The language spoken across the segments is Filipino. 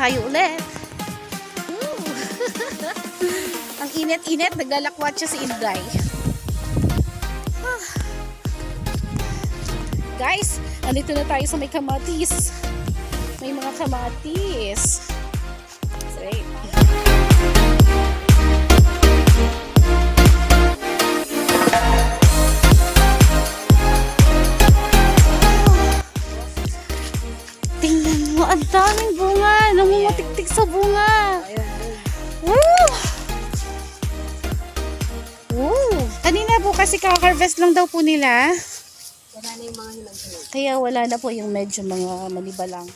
kayo ulit. Ang init-init, naglalakwat siya si Inday. Guys, andito na tayo sa may kamatis. May mga kamatis. Great. Tingnan mo, ang daming bunga. Namumutiktik sa bunga. Woo! Woo! Kanina po kasi kaka-harvest lang daw po nila. Wala na yung mga hinog-hinog. Kaya wala na po yung medyo mga manibalang.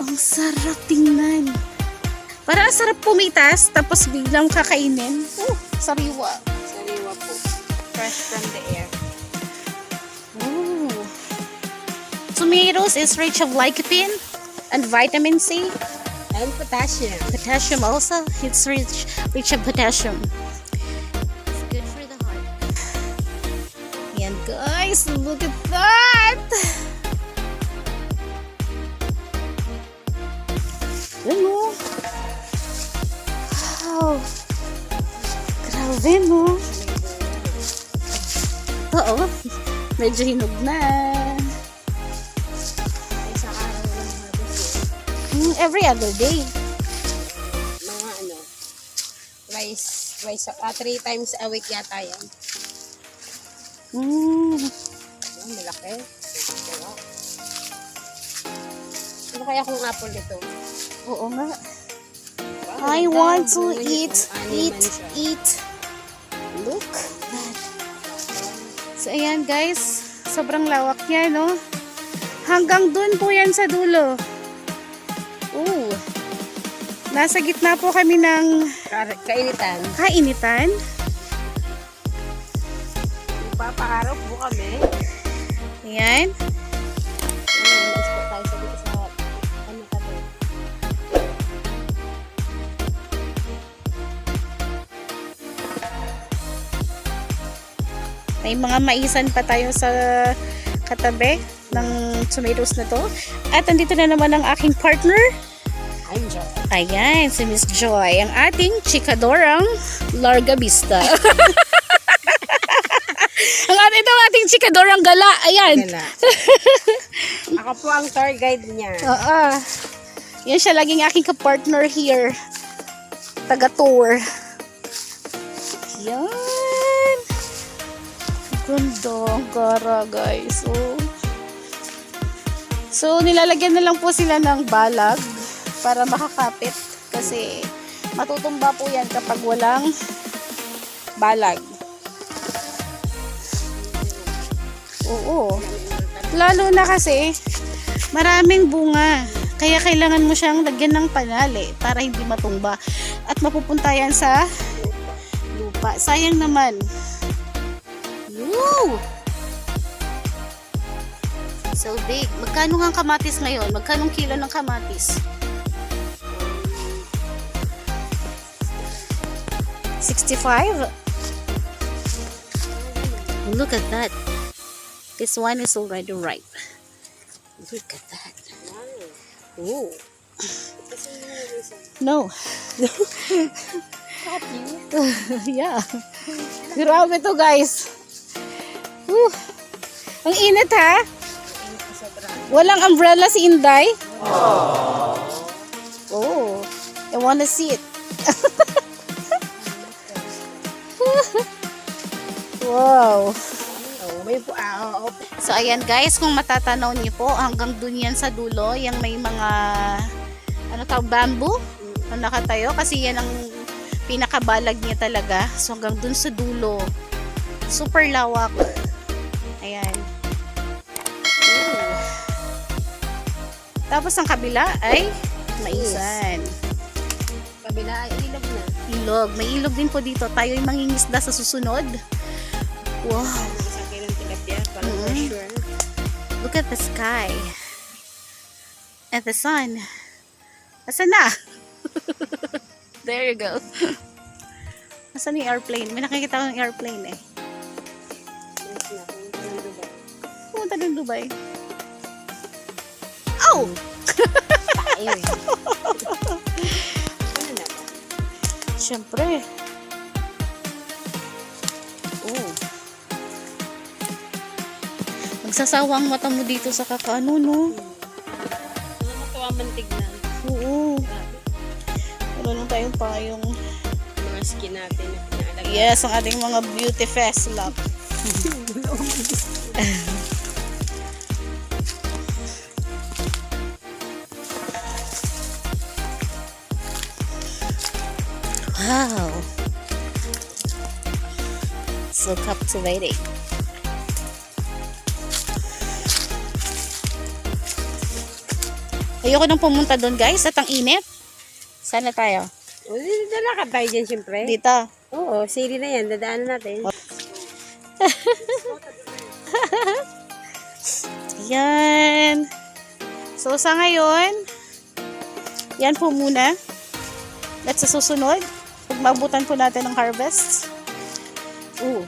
Ang sarap tingnan. Parang sarap pumitas, tapos biglang kakainin. Sariwa. Sariwa po. Fresh from the air. Ooh. Tomatoes is rich of lycopene and vitamin C. And potassium. Potassium also. It's rich of potassium. It's good for the heart. Yan guys, look at that! Ano? Wow! Grabe no? Oo. Medyo hinog na. Isang araw lang Every other day. mga ano, twice, 3 times a week yata yan. Ang malaki. Ano kaya kung apple ito? Oo nga. Wow, I ganda. want to Bunga niya, eat, animan siya. eat. Look that. So ayan guys, sobrang lawak niya no. Hanggang dun po yan sa dulo. Ooh. Nasa gitna po kami ng Kainitan. kainitan. Papaharap po kami. Ayan. Mas po tayo sa dito sa ano tabi. May mga maisan pa tayo sa katabi ng tomatoes na to. At andito na naman ang aking partner. I'm Joy. Ayan, si Miss Joy, ang ating chikadorang Larga Vista. Ang ating chikadorang gala. Ayan. Gala. Ako po ang tour guide niya. Oo. Yan siya laging aking kapartner here. Taga-tour. Yan. Ganda ang gara, guys. Oh. So, nilalagyan na lang po sila ng balag para makakapit. Kasi, matutumba po yan kapag walang balag. Oo. Lalo na kasi, maraming bunga. Kaya kailangan mo siyang lagyan ng panali para hindi matumba. At mapupunta yan sa lupa. Sayang naman. Woo! So big. Magkano nga ang kamatis ngayon? Magkano kilo ng kamatis? 65? Look at that. This one is already ripe. Look at that. Oh. No. Yeah. Grabe to guys. Ang init ha. Walang umbrella si Inday. Oh. I wanna see it. Wow. So ayan guys, kung matatanaw niyo po, hanggang dun yan sa dulo, yung may mga bamboo na nakatayo kasi yan ang pinakabalag niya talaga. So hanggang dun sa dulo, super lawak. Ayan. Ooh. Tapos ang kabila ay maisan. Kabila ay ilog na. Ilog. May ilog din po dito. Tayo ay mangingisda sa susunod. Wow. Isang kilong tilapia para for sure. Look at the sky. And the sun. Asan na? There you go. Asan yung airplane? May nakikita ko ng airplane eh. pumunta ng Dubai? Oh! Tayo eh. Ano naman? Siyempre. Oh. Magsasawa ang mata mo dito sa kakaano, no? Nakakatawa man tignan. Oo. Grabe. Wala lang tayong payong. Mga skin natin na pinaalagay. Yes, ang ating mga beauty fest lock. Wow. So captivating. Ayoko nang pumunta doon, guys, at ang init. Sana tayo. O, lalakad tayo dyan syempre. Dito. Oo, sili na yan. Dadaanan natin. Yan. So, sa ngayon, yan po muna. At sa susunod, pag mabutan po natin ng harvest. Ooh.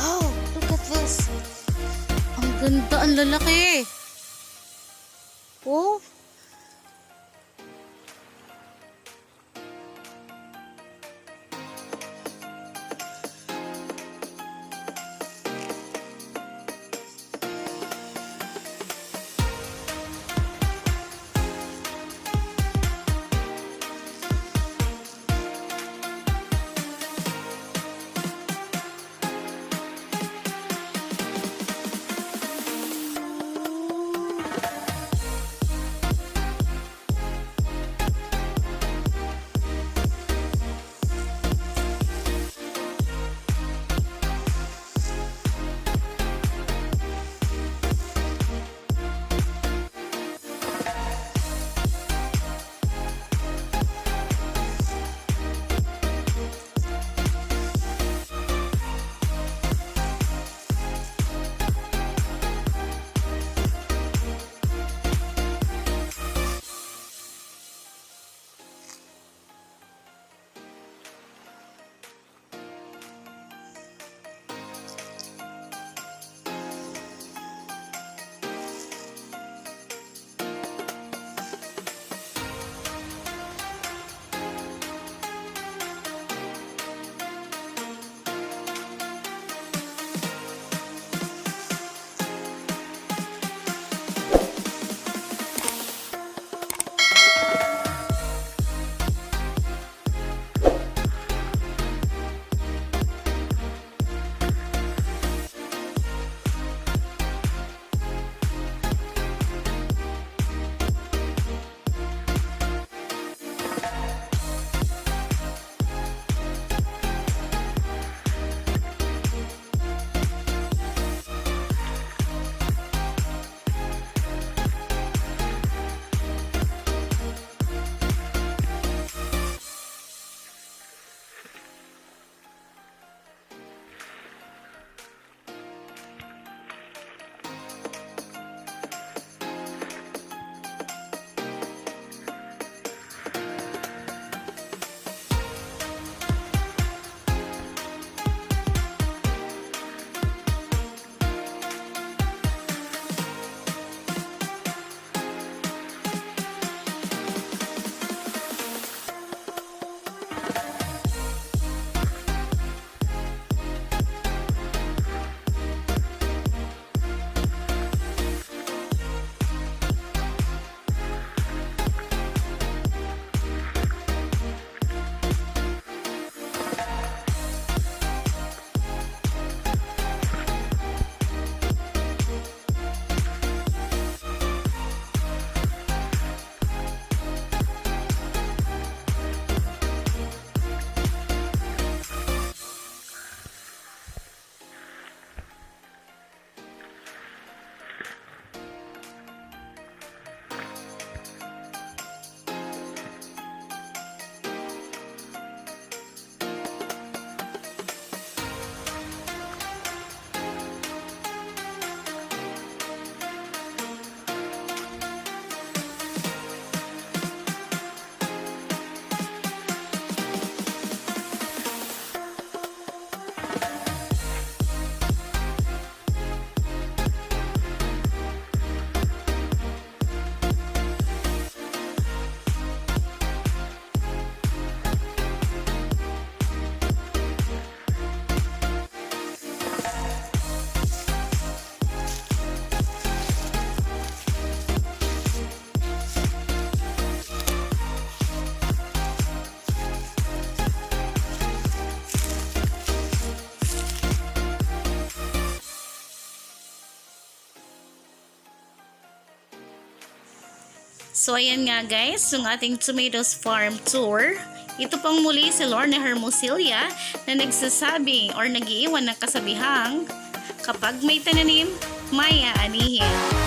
Oh, look at this. Ang ganda, ang lalaki. Oh. So ayan nga guys, yung ating tomatoes farm tour. Ito pang muli si Lorna Hermosilia na nagsasabi or nag-iiwan ng kasabihang kapag may tananim, may aanihin.